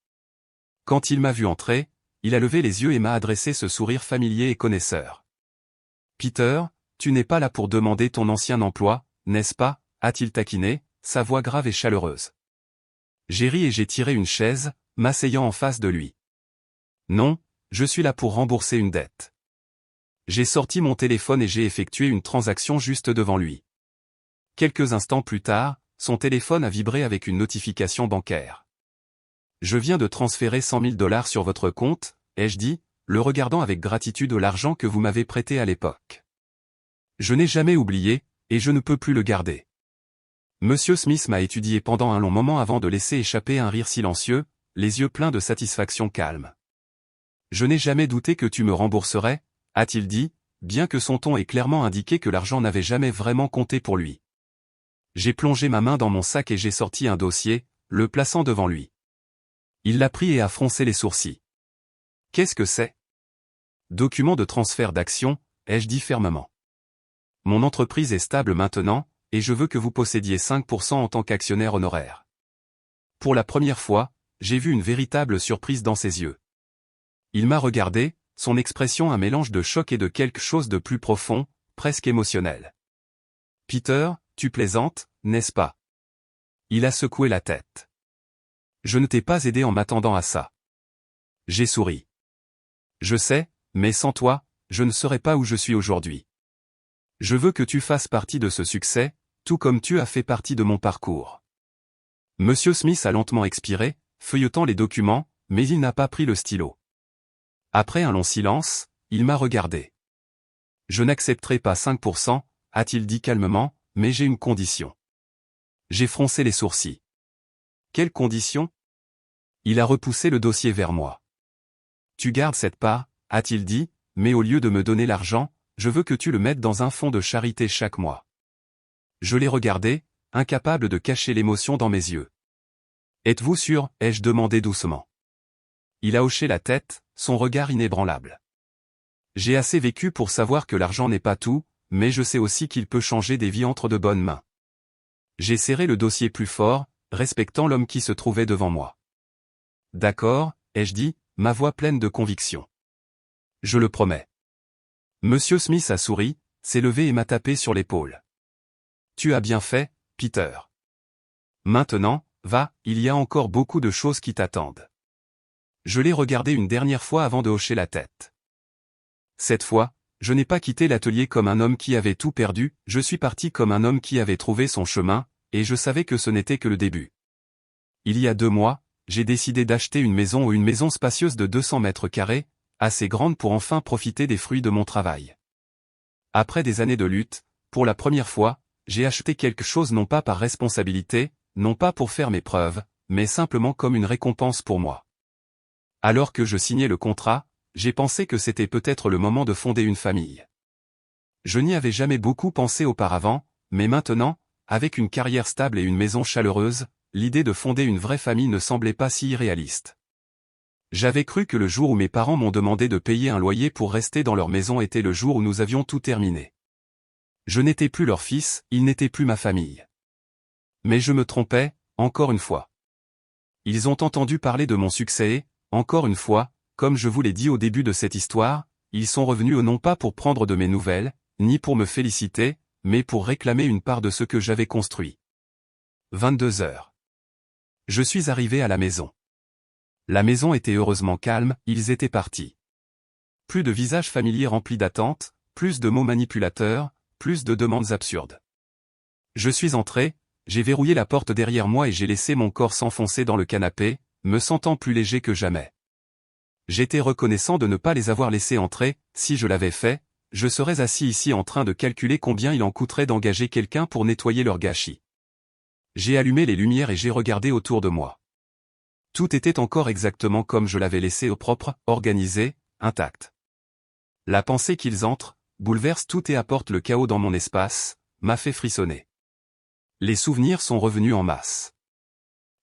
Quand il m'a vu entrer, il a levé les yeux et m'a adressé ce sourire familier et connaisseur. « Peter, tu n'es pas là pour demander ton ancien emploi, n'est-ce pas » a-t-il taquiné, sa voix grave et chaleureuse. J'ai ri et j'ai tiré une chaise, m'asseyant en face de lui. « Non, je suis là pour rembourser une dette. » J'ai sorti mon téléphone et j'ai effectué une transaction juste devant lui. Quelques instants plus tard, son téléphone a vibré avec une notification bancaire. « Je viens de transférer $100 000 sur votre compte, » ai-je dit, le regardant avec gratitude l'argent que vous m'avez prêté à l'époque. Je n'ai jamais oublié, et je ne peux plus le garder. Monsieur Smith m'a étudié pendant un long moment avant de laisser échapper un rire silencieux, les yeux pleins de satisfaction calme. « Je n'ai jamais douté que tu me rembourserais, » a-t-il dit, bien que son ton ait clairement indiqué que l'argent n'avait jamais vraiment compté pour lui. J'ai plongé ma main dans mon sac et j'ai sorti un dossier, le plaçant devant lui. Il l'a pris et a froncé les sourcils. « Qu'est-ce que c'est ?»« Document de transfert d'action, » ai-je dit fermement. « Mon entreprise est stable maintenant, et je veux que vous possédiez 5% en tant qu'actionnaire honoraire. » Pour la première fois, j'ai vu une véritable surprise dans ses yeux. Il m'a regardé, son expression un mélange de choc et de quelque chose de plus profond, presque émotionnel. « Peter, tu plaisantes, n'est-ce pas ?» Il a secoué la tête. « Je ne t'ai pas aidé en m'attendant à ça. » J'ai souri. « Je sais, mais sans toi, je ne serais pas où je suis aujourd'hui. Je veux que tu fasses partie de ce succès, tout comme tu as fait partie de mon parcours. » Monsieur Smith a lentement expiré, feuilletant les documents, mais il n'a pas pris le stylo. Après un long silence, il m'a regardé. « Je n'accepterai pas 5%, a-t-il dit calmement, mais j'ai une condition. » J'ai froncé les sourcils. « Quelle condition ?» Il a repoussé le dossier vers moi. « Tu gardes cette part, a-t-il dit, mais au lieu de me donner l'argent, je veux que tu le mettes dans un fonds de charité chaque mois. » Je l'ai regardé, incapable de cacher l'émotion dans mes yeux. « Êtes-vous sûr ?» ai-je demandé doucement. Il a hoché la tête, son regard inébranlable. « J'ai assez vécu pour savoir que l'argent n'est pas tout, mais je sais aussi qu'il peut changer des vies entre de bonnes mains. » J'ai serré le dossier plus fort, respectant l'homme qui se trouvait devant moi. « D'accord, » ai-je dit, ma voix pleine de conviction. « Je le promets. » Monsieur Smith a souri, s'est levé et m'a tapé sur l'épaule. « Tu as bien fait, Peter. Maintenant, va, il y a encore beaucoup de choses qui t'attendent. » Je l'ai regardé une dernière fois avant de hocher la tête. Cette fois, je n'ai pas quitté l'atelier comme un homme qui avait tout perdu, je suis parti comme un homme qui avait trouvé son chemin, et je savais que ce n'était que le début. Il y a 2 mois, j'ai décidé d'acheter une maison spacieuse de 200 mètres carrés, assez grande pour enfin profiter des fruits de mon travail. Après des années de lutte, pour la première fois, j'ai acheté quelque chose non pas par responsabilité, non pas pour faire mes preuves, mais simplement comme une récompense pour moi. Alors que je signais le contrat, j'ai pensé que c'était peut-être le moment de fonder une famille. Je n'y avais jamais beaucoup pensé auparavant, mais maintenant, avec une carrière stable et une maison chaleureuse, l'idée de fonder une vraie famille ne semblait pas si irréaliste. J'avais cru que le jour où mes parents m'ont demandé de payer un loyer pour rester dans leur maison était le jour où nous avions tout terminé. Je n'étais plus leur fils, ils n'étaient plus ma famille. Mais je me trompais, encore une fois. Ils ont entendu parler de mon succès et, encore une fois, comme je vous l'ai dit au début de cette histoire, ils sont revenus non pas pour prendre de mes nouvelles, ni pour me féliciter, mais pour réclamer une part de ce que j'avais construit. 22 heures. Je suis arrivé à la maison. La maison était heureusement calme, ils étaient partis. Plus de visages familiers remplis d'attentes, plus de mots manipulateurs, plus de demandes absurdes. Je suis entré, j'ai verrouillé la porte derrière moi et j'ai laissé mon corps s'enfoncer dans le canapé, me sentant plus léger que jamais. J'étais reconnaissant de ne pas les avoir laissés entrer, si je l'avais fait, je serais assis ici en train de calculer combien il en coûterait d'engager quelqu'un pour nettoyer leur gâchis. J'ai allumé les lumières et j'ai regardé autour de moi. Tout était encore exactement comme je l'avais laissé au propre, organisé, intact. La pensée qu'ils entrent, bouleverse tout et apporte le chaos dans mon espace, m'a fait frissonner. Les souvenirs sont revenus en masse.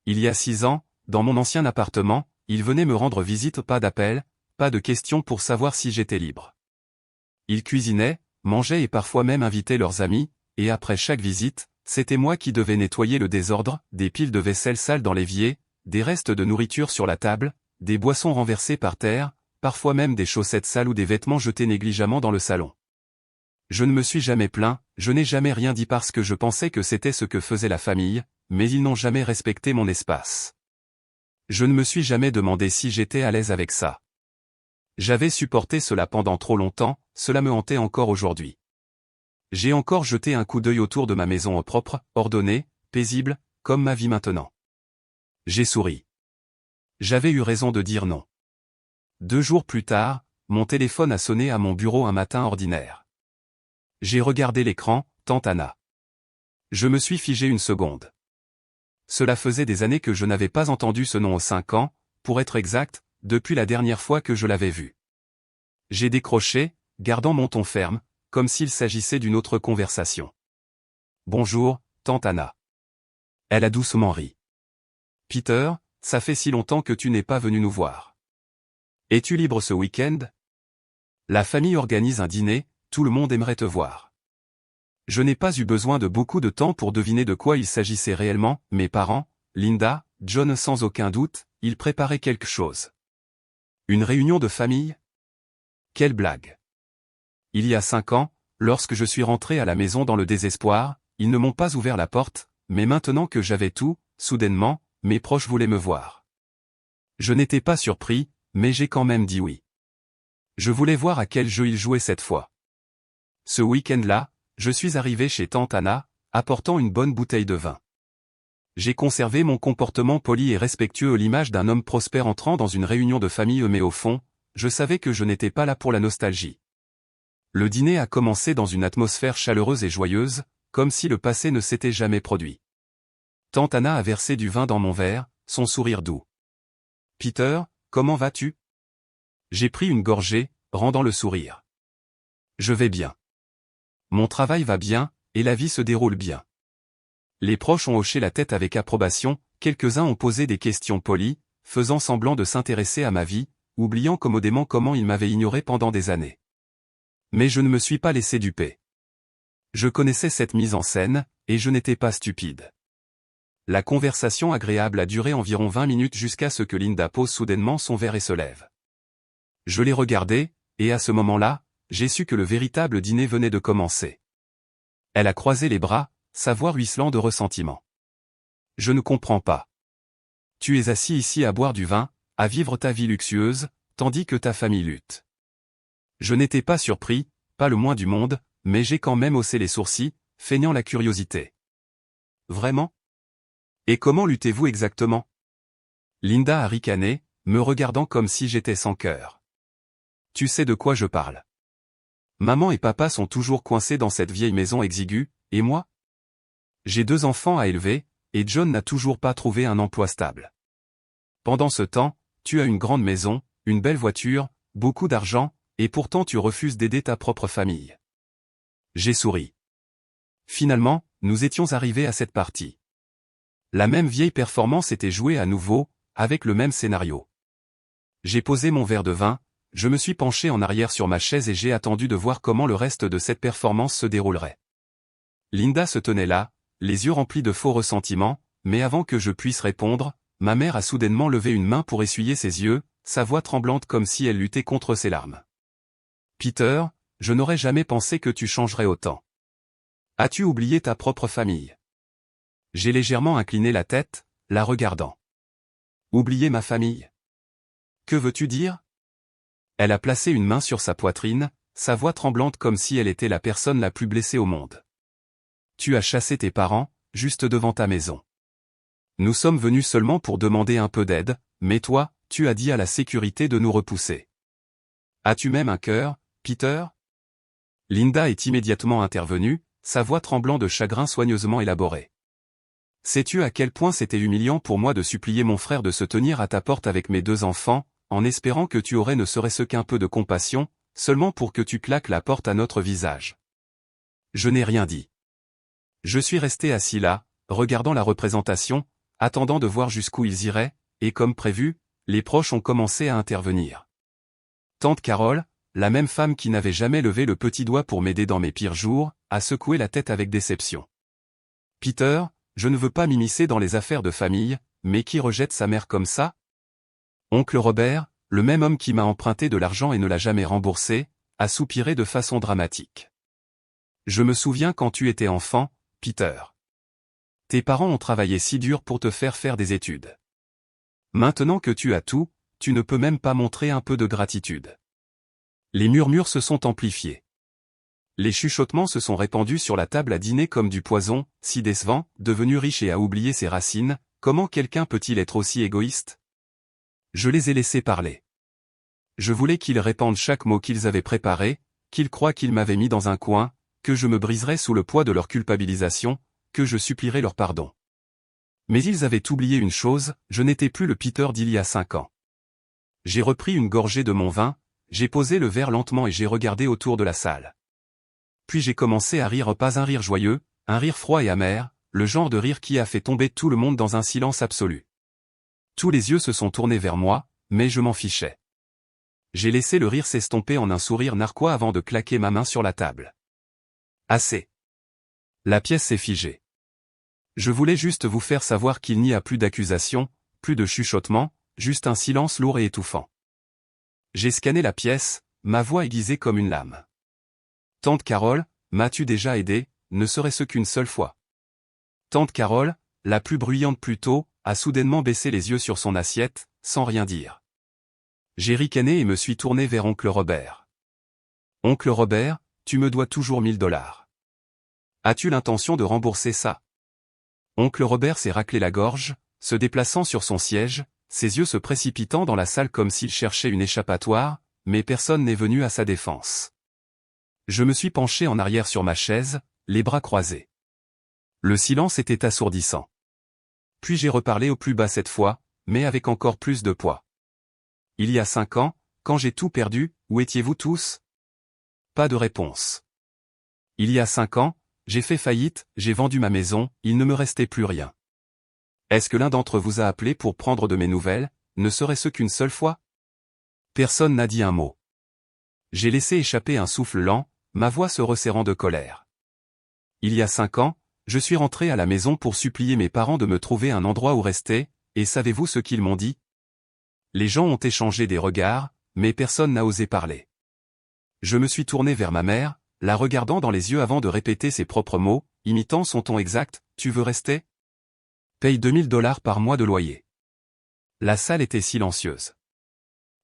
Il y a 6 ans, dans mon ancien appartement, ils venaient me rendre visite, pas d'appel, pas de questions pour savoir si j'étais libre. Ils cuisinaient, mangeaient et parfois même invitaient leurs amis, et après chaque visite, c'était moi qui devais nettoyer le désordre, des piles de vaisselle sale dans l'évier, des restes de nourriture sur la table, des boissons renversées par terre, parfois même des chaussettes sales ou des vêtements jetés négligemment dans le salon. Je ne me suis jamais plaint, je n'ai jamais rien dit parce que je pensais que c'était ce que faisait la famille, mais ils n'ont jamais respecté mon espace. Je ne me suis jamais demandé si j'étais à l'aise avec ça. J'avais supporté cela pendant trop longtemps, cela me hantait encore aujourd'hui. J'ai encore jeté un coup d'œil autour de ma maison propre, ordonnée, paisible, comme ma vie maintenant. J'ai souri. J'avais eu raison de dire non. 2 jours plus tard, mon téléphone a sonné à mon bureau un matin ordinaire. J'ai regardé l'écran, tante Anna. Je me suis figé une seconde. Cela faisait des années que je n'avais pas entendu ce nom aux 5 ans, pour être exact, depuis la dernière fois que je l'avais vu. J'ai décroché, gardant mon ton ferme, comme s'il s'agissait d'une autre conversation. Bonjour, tante Anna. Elle a doucement ri. Peter, ça fait si longtemps que tu n'es pas venu nous voir. Es-tu libre ce week-end? La famille organise un dîner, tout le monde aimerait te voir. Je n'ai pas eu besoin de beaucoup de temps pour deviner de quoi il s'agissait réellement, mes parents, Linda, John sans aucun doute, ils préparaient quelque chose. Une réunion de famille? Quelle blague. Il y a 5 ans, lorsque je suis rentré à la maison dans le désespoir, ils ne m'ont pas ouvert la porte, mais maintenant que j'avais tout, soudainement, mes proches voulaient me voir. Je n'étais pas surpris, mais j'ai quand même dit oui. Je voulais voir à quel jeu ils jouaient cette fois. Ce week-end-là, je suis arrivé chez tante Anna, apportant une bonne bouteille de vin. J'ai conservé mon comportement poli et respectueux à l'image d'un homme prospère entrant dans une réunion de famille mais au fond, je savais que je n'étais pas là pour la nostalgie. Le dîner a commencé dans une atmosphère chaleureuse et joyeuse, comme si le passé ne s'était jamais produit. Tante Anna a versé du vin dans mon verre, son sourire doux. Peter, comment vas-tu? J'ai pris une gorgée, rendant le sourire. Je vais bien. Mon travail va bien, et la vie se déroule bien. Les proches ont hoché la tête avec approbation, quelques-uns ont posé des questions polies, faisant semblant de s'intéresser à ma vie, oubliant commodément comment ils m'avaient ignoré pendant des années. Mais je ne me suis pas laissé duper. Je connaissais cette mise en scène, et je n'étais pas stupide. La conversation agréable a duré environ 20 minutes jusqu'à ce que Linda pose soudainement son verre et se lève. Je l'ai regardée, et à ce moment-là, j'ai su que le véritable dîner venait de commencer. Elle a croisé les bras, sa voix ruisselant de ressentiment. Je ne comprends pas. Tu es assis ici à boire du vin, à vivre ta vie luxueuse, tandis que ta famille lutte. Je n'étais pas surpris, pas le moins du monde, mais j'ai quand même haussé les sourcils, feignant la curiosité. Vraiment? Et comment luttez-vous exactement? Linda a ricané, me regardant comme si j'étais sans cœur. Tu sais de quoi je parle. Maman et papa sont toujours coincés dans cette vieille maison exiguë, et moi? J'ai 2 enfants à élever, et John n'a toujours pas trouvé un emploi stable. Pendant ce temps, tu as une grande maison, une belle voiture, beaucoup d'argent, et pourtant tu refuses d'aider ta propre famille. J'ai souri. Finalement, nous étions arrivés à cette partie. La même vieille performance était jouée à nouveau, avec le même scénario. J'ai posé mon verre de vin, je me suis penché en arrière sur ma chaise et j'ai attendu de voir comment le reste de cette performance se déroulerait. Linda se tenait là, les yeux remplis de faux ressentiments, mais avant que je puisse répondre, ma mère a soudainement levé une main pour essuyer ses yeux, sa voix tremblante comme si elle luttait contre ses larmes. « Peter, je n'aurais jamais pensé que tu changerais autant. As-tu oublié ta propre famille ?» J'ai légèrement incliné la tête, la regardant. « Oublier ma famille ? Que veux-tu dire ?» Elle a placé une main sur sa poitrine, sa voix tremblante comme si elle était la personne la plus blessée au monde. « Tu as chassé tes parents, juste devant ta maison. Nous sommes venus seulement pour demander un peu d'aide, mais toi, tu as dit à la sécurité de nous repousser. As-tu même un cœur, Peter ?» Linda est immédiatement intervenue, sa voix tremblant de chagrin soigneusement élaborée. « Sais-tu à quel point c'était humiliant pour moi de supplier mon frère de se tenir à ta porte avec mes 2 enfants, en espérant que tu aurais ne serait-ce qu'un peu de compassion, seulement pour que tu claques la porte à notre visage. » Je n'ai rien dit. Je suis resté assis là, regardant la représentation, attendant de voir jusqu'où ils iraient, et comme prévu, les proches ont commencé à intervenir. Tante Carole, la même femme qui n'avait jamais levé le petit doigt pour m'aider dans mes pires jours, a secoué la tête avec déception. « Peter, je ne veux pas m'immiscer dans les affaires de famille, mais qui rejette sa mère comme ça ? Oncle Robert, le même homme qui m'a emprunté de l'argent et ne l'a jamais remboursé, a soupiré de façon dramatique. Je me souviens quand tu étais enfant, Peter. Tes parents ont travaillé si dur pour te faire des études. Maintenant que tu as tout, tu ne peux même pas montrer un peu de gratitude. » Les murmures se sont amplifiés. Les chuchotements se sont répandus sur la table à dîner comme du poison, si décevant, devenu riche et a oublié ses racines, comment quelqu'un peut-il être aussi égoïste ? Je les ai laissés parler. Je voulais qu'ils répandent chaque mot qu'ils avaient préparé, qu'ils croient qu'ils m'avaient mis dans un coin, que je me briserais sous le poids de leur culpabilisation, que je supplierais leur pardon. Mais ils avaient oublié une chose, je n'étais plus le Peter d'il y a 5 ans. J'ai repris une gorgée de mon vin, j'ai posé le verre lentement et j'ai regardé autour de la salle. Puis j'ai commencé à rire, pas un rire joyeux, un rire froid et amer, le genre de rire qui a fait tomber tout le monde dans un silence absolu. Tous les yeux se sont tournés vers moi, mais je m'en fichais. J'ai laissé le rire s'estomper en un sourire narquois avant de claquer ma main sur la table. Assez. La pièce s'est figée. Je voulais juste vous faire savoir qu'il n'y a plus d'accusation, plus de chuchotement, juste un silence lourd et étouffant. J'ai scanné la pièce, ma voix aiguisée comme une lame. Tante Carole, m'as-tu déjà aidé, ne serait-ce qu'une seule fois? Tante Carole, la plus bruyante plus tôt, a soudainement baissé les yeux sur son assiette, sans rien dire. J'ai ricané et me suis tourné vers oncle Robert. Oncle Robert, tu me dois toujours 1000 $. As-tu l'intention de rembourser ça? Oncle Robert s'est raclé la gorge, se déplaçant sur son siège, ses yeux se précipitant dans la salle comme s'il cherchait une échappatoire, mais personne n'est venu à sa défense. Je me suis penché en arrière sur ma chaise, les bras croisés. Le silence était assourdissant. Puis j'ai reparlé au plus bas cette fois, mais avec encore plus de poids. Il y a 5 ans, quand j'ai tout perdu, où étiez-vous tous? Pas de réponse. Il y a 5 ans, j'ai fait faillite, j'ai vendu ma maison, il ne me restait plus rien. Est-ce que l'un d'entre vous a appelé pour prendre de mes nouvelles, ne serait-ce qu'une seule fois? Personne n'a dit un mot. J'ai laissé échapper un souffle lent, ma voix se resserrant de colère. Il y a 5 ans, je suis rentré à la maison pour supplier mes parents de me trouver un endroit où rester, et savez-vous ce qu'ils m'ont dit? Les gens ont échangé des regards, mais personne n'a osé parler. Je me suis tourné vers ma mère, la regardant dans les yeux avant de répéter ses propres mots, imitant son ton exact, « Tu veux rester? Paye 2000 $ par mois de loyer. » La salle était silencieuse.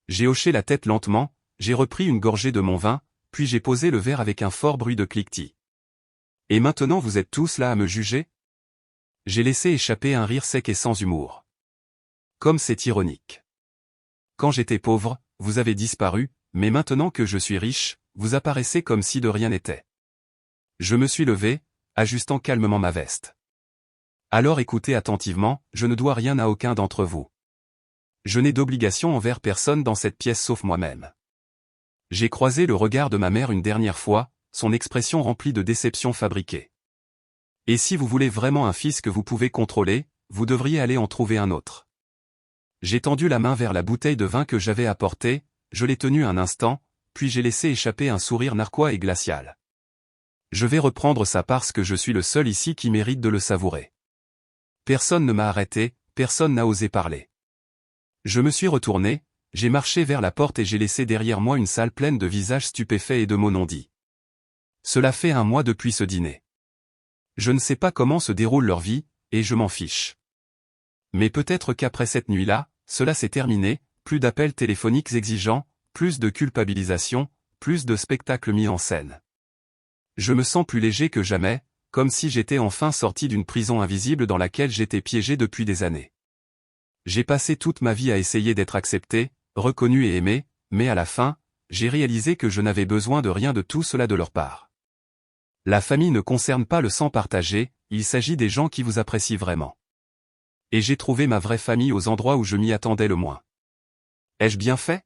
J'ai hoché la tête lentement, j'ai repris une gorgée de mon vin, puis j'ai posé le verre avec un fort bruit de cliquetis. « Et maintenant vous êtes tous là à me juger? » J'ai laissé échapper un rire sec et sans humour. Comme c'est ironique. Quand j'étais pauvre, vous avez disparu, mais maintenant que je suis riche, vous apparaissez comme si de rien n'était. Je me suis levé, ajustant calmement ma veste. Alors écoutez attentivement, je ne dois rien à aucun d'entre vous. Je n'ai d'obligation envers personne dans cette pièce sauf moi-même. J'ai croisé le regard de ma mère une dernière fois, son expression remplie de déception fabriquée. Et si vous voulez vraiment un fils que vous pouvez contrôler, vous devriez aller en trouver un autre. J'ai tendu la main vers la bouteille de vin que j'avais apportée, je l'ai tenue un instant, puis j'ai laissé échapper un sourire narquois et glacial. Je vais reprendre ça parce que je suis le seul ici qui mérite de le savourer. Personne ne m'a arrêté, personne n'a osé parler. Je me suis retourné, j'ai marché vers la porte et j'ai laissé derrière moi une salle pleine de visages stupéfaits et de mots non dits. Cela fait 1 mois depuis ce dîner. Je ne sais pas comment se déroule leur vie, et je m'en fiche. Mais peut-être qu'après cette nuit-là, cela s'est terminé, plus d'appels téléphoniques exigeants, plus de culpabilisation, plus de spectacles mis en scène. Je me sens plus léger que jamais, comme si j'étais enfin sorti d'une prison invisible dans laquelle j'étais piégé depuis des années. J'ai passé toute ma vie à essayer d'être accepté, reconnu et aimé, mais à la fin, j'ai réalisé que je n'avais besoin de rien de tout cela de leur part. La famille ne concerne pas le sang partagé, il s'agit des gens qui vous apprécient vraiment. Et j'ai trouvé ma vraie famille aux endroits où je m'y attendais le moins. Ai-je bien fait?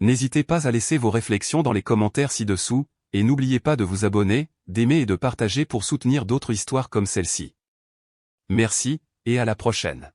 N'hésitez pas à laisser vos réflexions dans les commentaires ci-dessous, et n'oubliez pas de vous abonner, d'aimer et de partager pour soutenir d'autres histoires comme celle-ci. Merci, et à la prochaine.